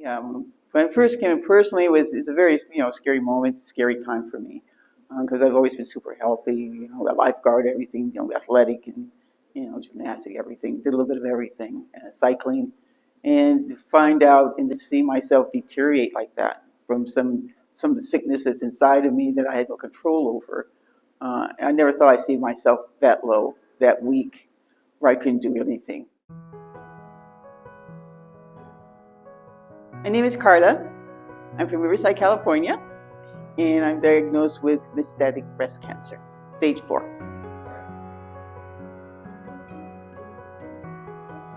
Yeah, when I first came in personally, it's a very scary moment, scary time for me because I've always been super healthy, a lifeguard, everything, athletic and gymnastic, everything, did a little bit of everything, cycling, and to find out and to see myself deteriorate like that from some sickness that's inside of me that I had no control over. I never thought I'd see myself that low, that weak, where I couldn't do anything. My name is Karla. I'm from Riverside, California, and I'm diagnosed with metastatic breast cancer, stage 4.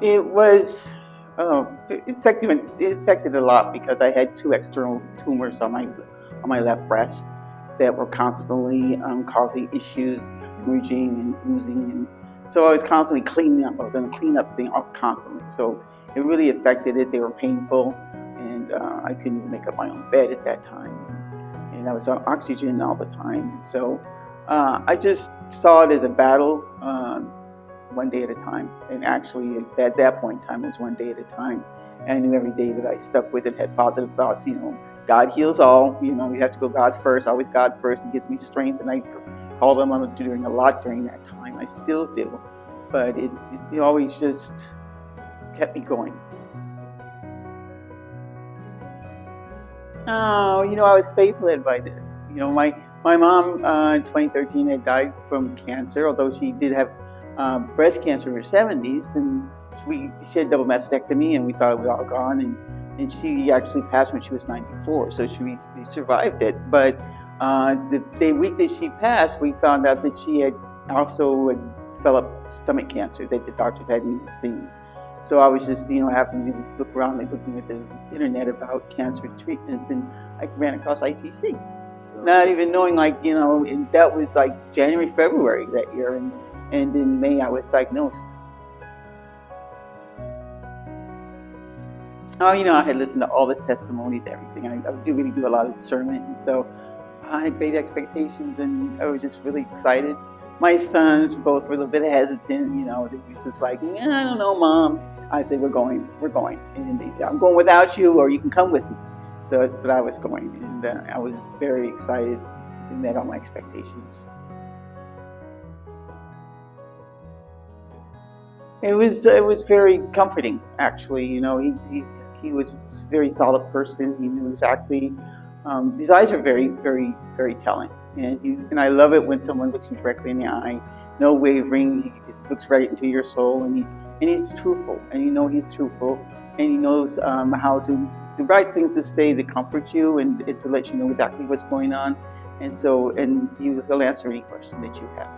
It was it affected a lot because I had 2 external tumors on my left breast that were constantly causing issues, hemorrhaging and oozing, and so I was constantly cleaning up. I was doing a cleanup thing constantly, so it really affected it. They were painful, and I couldn't even make up my own bed at that time, and I was on oxygen all the time. So I just saw it as a battle, one day at a time. And actually, at that point in time, it was one day at a time. And I knew every day that I stuck with it, had positive thoughts. God heals all. You have to go God first. Always God first. It gives me strength, and I called him. I'm doing a lot during that time. I still do, but it always just kept me going. Oh, I was faith-led by this. My mom in 2013 had died from cancer, although she did have breast cancer in her 70s, and she had double mastectomy, and we thought it was all gone, and she actually passed when she was 94, so she survived it. But the week that she passed, we found out that she had also developed stomach cancer that the doctors hadn't even seen. So I was just, happening to look around, looking at the internet about cancer treatments, and I ran across ITC. Not even knowing, and that was like January, February that year, and in May I was diagnosed. Oh, I had listened to all the testimonies, everything. I do really do a lot of discernment, and so I had great expectations, and I was just really excited. My sons both were a little bit hesitant, they were just like, I don't know, Mom. I said, we're going, and I'm going without you, or you can come with me. So, but I was going, and I was very excited. It met all my expectations. It was very comforting, actually. He was a very solid person. He knew exactly. His eyes are very, very, very telling. And I love it when someone looks you directly in the eye, no wavering. He looks right into your soul, and he's truthful, and he's truthful, and he knows how to the right things to say to comfort you and to let you know exactly what's going on, and he'll answer any question that you have,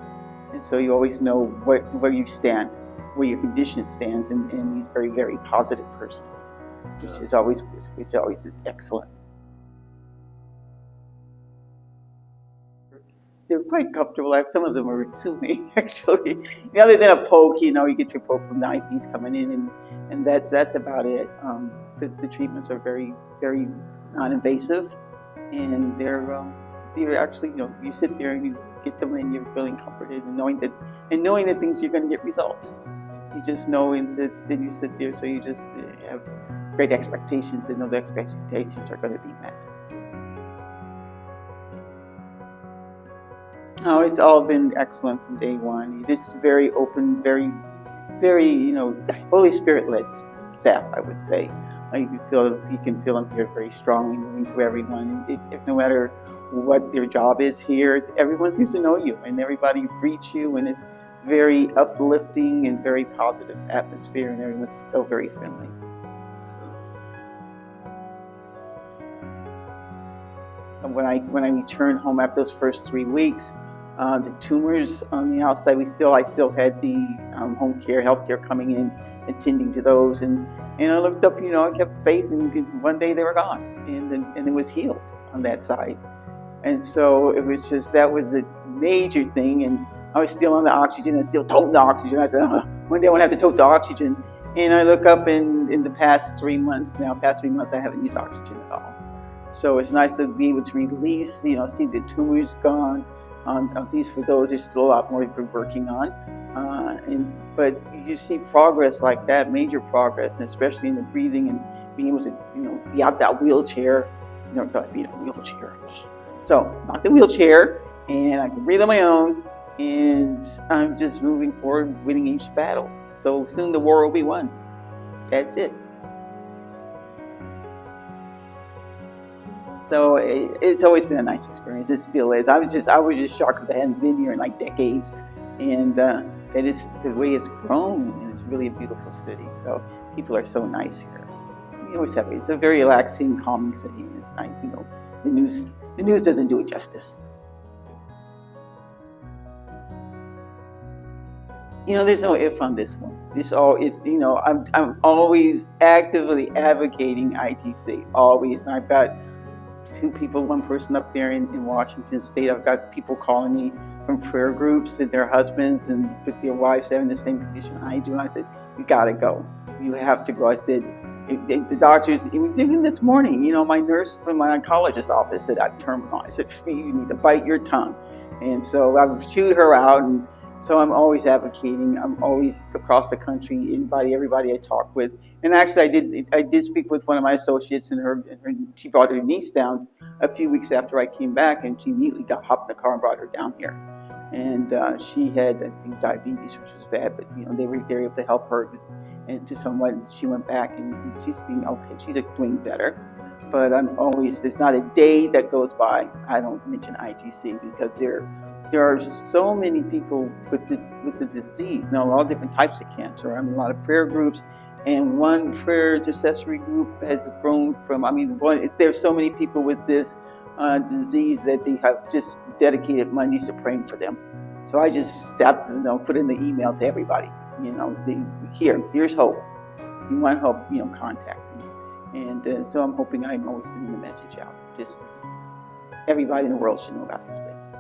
and so you always know where you stand, where your condition stands, and he's a very, very positive person, which is always excellent. They're quite comfortable. Some of them are soothing, actually. Other than a poke, you get your poke from the IVs coming in, and that's about it. The treatments are very, very non-invasive, and they're actually, you sit there and you get them, and you're feeling comforted, and knowing that things you're going to get results. You just know, and then you sit there, so you just have great expectations, and know the expectations are going to be met. Oh, it's all been excellent from day one. It's very open, very, very, Holy Spirit-led staff, I would say. You can feel them here very strongly, moving through everyone. If no matter what their job is here, everyone seems to know you, and everybody greets you, and it's very uplifting and very positive atmosphere, and everyone's so very friendly. And when I returned home after those first 3 weeks, the tumors on the outside, I still had the home care, health care coming in, attending to those, and I looked up, I kept faith, and one day they were gone, and it was healed on that side, and so it was just, that was a major thing, and I was still on the oxygen, and still toting the oxygen. I said, one day I won't have to tote the oxygen, and I look up, in the past 3 months, I haven't used oxygen at all. So it's nice to be able to release, see the tumors gone, At least for those, there's still a lot more we're working on. But you see progress like that, major progress, and especially in the breathing and being able to, be out that wheelchair. You never thought I'd be in a wheelchair. So, not the wheelchair, and I can breathe on my own, and I'm just moving forward, winning each battle. So soon the war will be won. That's it. So it's always been a nice experience. It still is. I was just shocked because I hadn't been here in like decades, and that is the way it's grown. And it's really a beautiful city. So people are so nice here. We always have it's a very relaxing, calming city. It's nice. The news doesn't do it justice. There's no if on this one. I'm always actively advocating ITC. Always. And I've got one person up there in Washington State. I've got people calling me from prayer groups that their husbands and with their wives having the same condition I do. And I said, you gotta go. You have to go. I said, the doctors, even this morning, my nurse from my oncologist office said I'm terminal. I said, you need to bite your tongue. And so I've chewed her out, and so I'm always advocating. I'm always across the country, everybody I talk with. And actually, I did speak with one of my associates, and she brought her niece down a few weeks after I came back, and she immediately hopped in the car and brought her down here. And she had, I think, diabetes, which was bad, but they were able to help her, and to somewhat. She went back, and she's being okay. She's doing better. But there's not a day that goes by I don't mention ITC, because there are so many people with the disease. All different types of cancer. A lot of prayer groups, and one prayer intercessory group has grown from. There's so many people with this disease that they have just dedicated Mondays to praying for them. So I just put in the email to everybody. Here's hope. If you want help, contact me. And so I'm hoping I'm always sending the message out. Just everybody in the world should know about this place.